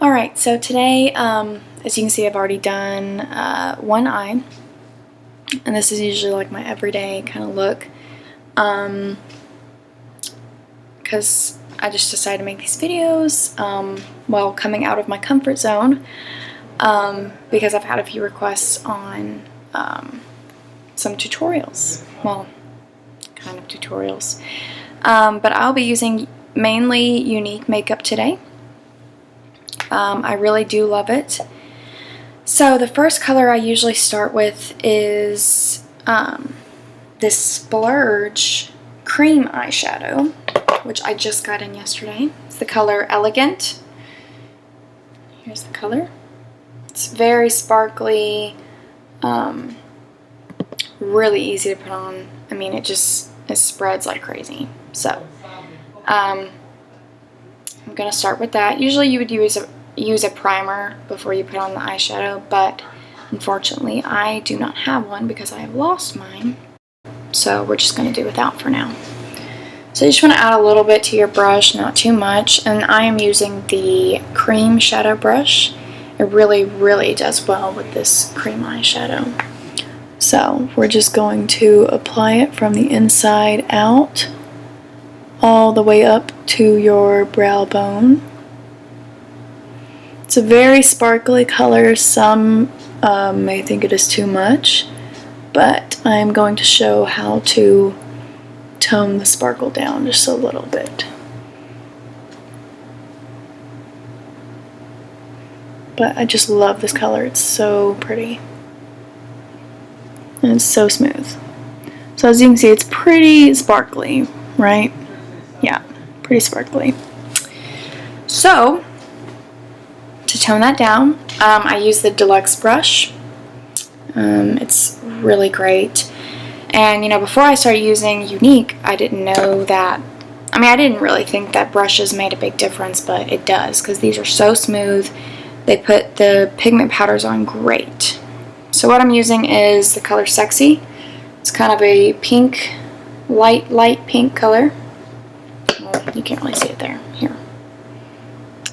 Alright, so today, as you can see, I've already done one eye, and this is usually like my everyday kind of look, because I just decided to make these videos while coming out of my comfort zone, because I've had a few requests on some tutorials, well, kind of tutorials, but I'll be using mainly Younique makeup today. I really do love it. So the first color I usually start with is this Splurge cream eyeshadow, which I just got in yesterday. It's the color Elegant. Here's the color. It's very sparkly, really easy to put on. I mean, it spreads like crazy. So I'm gonna start with that. Usually you would use a primer before you put on the eyeshadow, but unfortunately I do not have one because I have lost mine. So we're just gonna do without for now. So you just want to add a little bit to your brush, not too much, and I am using the cream shadow brush. It really does well with this cream eyeshadow. So we're just going to apply it from the inside out all the way up to your brow bone. It's a very sparkly color. Some may think it is too much, but I'm going to show how to tone the sparkle down just a little bit. But I just love this color. It's so pretty. And it's so smooth. So as you can see, it's pretty sparkly, right? Yeah, pretty sparkly. So to tone that down, I use the Deluxe brush. It's really great. And you know, before I started using Younique, I didn't know that, I mean, I didn't really think that brushes made a big difference, but it does, because these are so smooth. They put the pigment powders on great. So what I'm using is the color Sexy. It's kind of a pink, light pink color. Well, you can't really see it there. Here.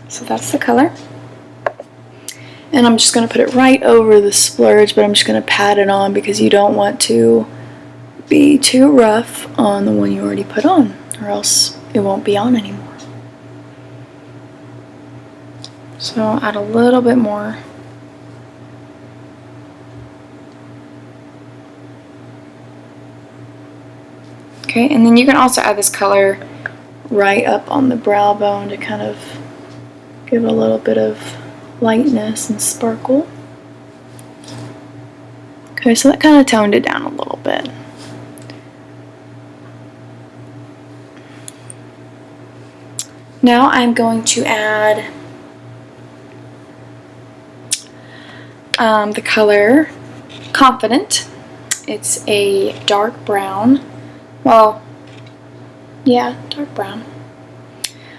So that's the color. And I'm just going to put it right over the splurge, but I'm just going to pat it on because you don't want to be too rough on the one you already put on, or else it won't be on anymore. So I'll add a little bit more. Okay, and then you can also add this color right up on the brow bone to kind of give a little bit of lightness and sparkle. Okay, so that kind of toned it down a little bit. Now I'm going to add the color Confident. It's a dark brown. Well, yeah, dark brown.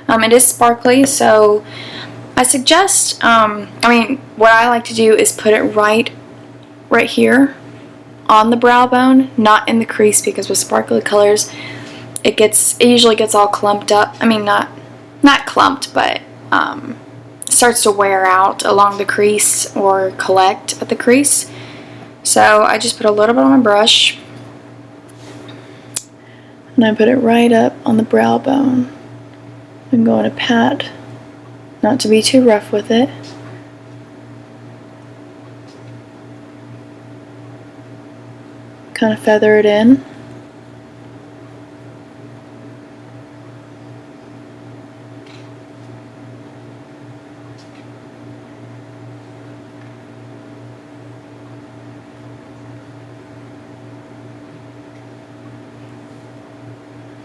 It is sparkly, so I suggest, I mean, what I like to do is put it right here on the brow bone, not in the crease, because with sparkly colors, it usually gets all clumped up. I mean, not clumped, but starts to wear out along the crease or collect at the crease. So I just put a little bit on my brush, and I put it right up on the brow bone. I'm going to pat, not to be too rough with it. Kind of feather it in.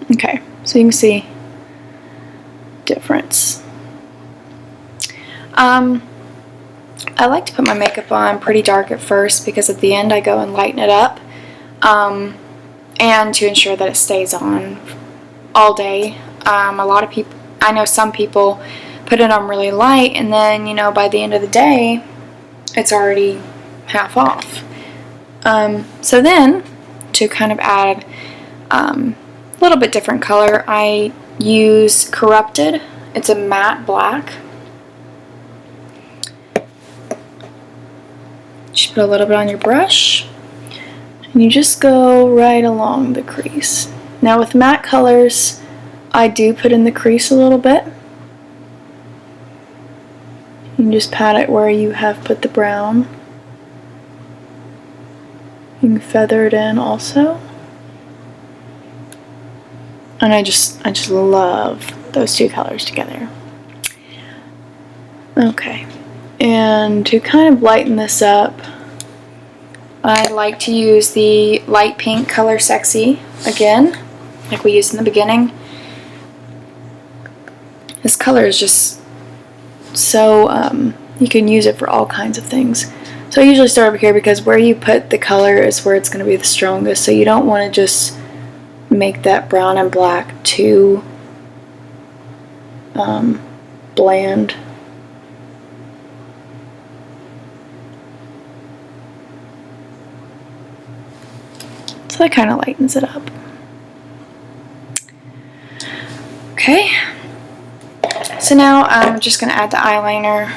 Okay, so you can see difference. I like to put my makeup on pretty dark at first because at the end I go and lighten it up, and to ensure that it stays on all day. A lot of people, I know some people put it on really light, and then, you know, by the end of the day it's already half off. So then, to kind of add a little bit different color, I use Corrupted. It's a matte black. Just put a little bit on your brush, and you just go right along the crease. Now with matte colors, I do put in the crease a little bit. You can just pat it where you have put the brown. You can feather it in also. And I just love those two colors together. Okay, and to kind of lighten this up, I like to use the light pink color Sexy again, like we used in the beginning. This color is just so, you can use it for all kinds of things. So I usually start over here because where you put the color is where it's going to be the strongest, so you don't want to just make that brown and black too bland. So that kind of lightens it up. Okay, so now I'm just going to add the eyeliner.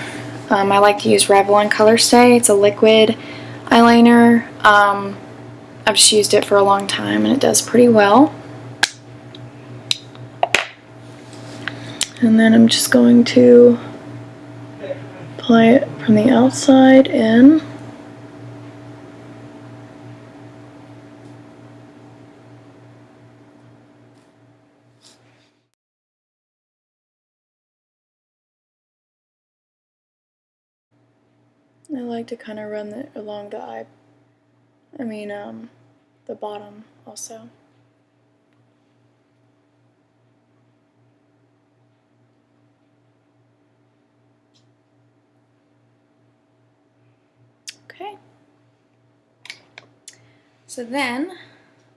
I like to use Revlon Color Stay. It's a liquid eyeliner. I've just used it for a long time and it does pretty well. And then I'm just going to apply it from the outside in. I like to kind of run it along the eye, the bottom also. Okay. So then,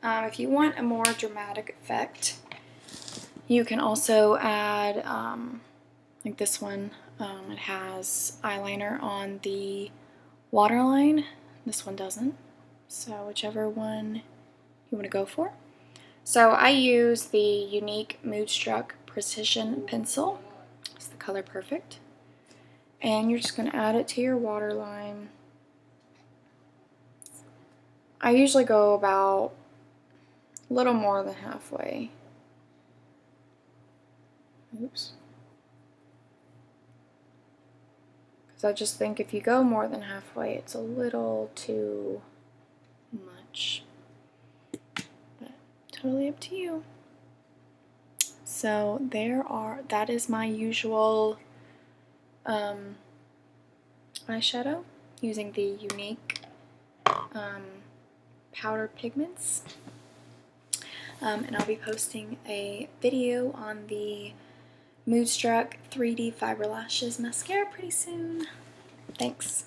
if you want a more dramatic effect, you can also add, like this one, it has eyeliner on the waterline. This one doesn't. So whichever one you want to go for. So I use the Younique Moodstruck Precision Pencil. It's the color Perfect. And you're just going to add it to your waterline. I usually go about a little more than halfway. Oops. Because I just think if you go more than halfway, it's a little too much. But totally up to you. So that is my usual eyeshadow using the Younique powder pigments. And I'll be posting a video on the Moodstruck 3D Fiber Lashes mascara pretty soon. Thanks.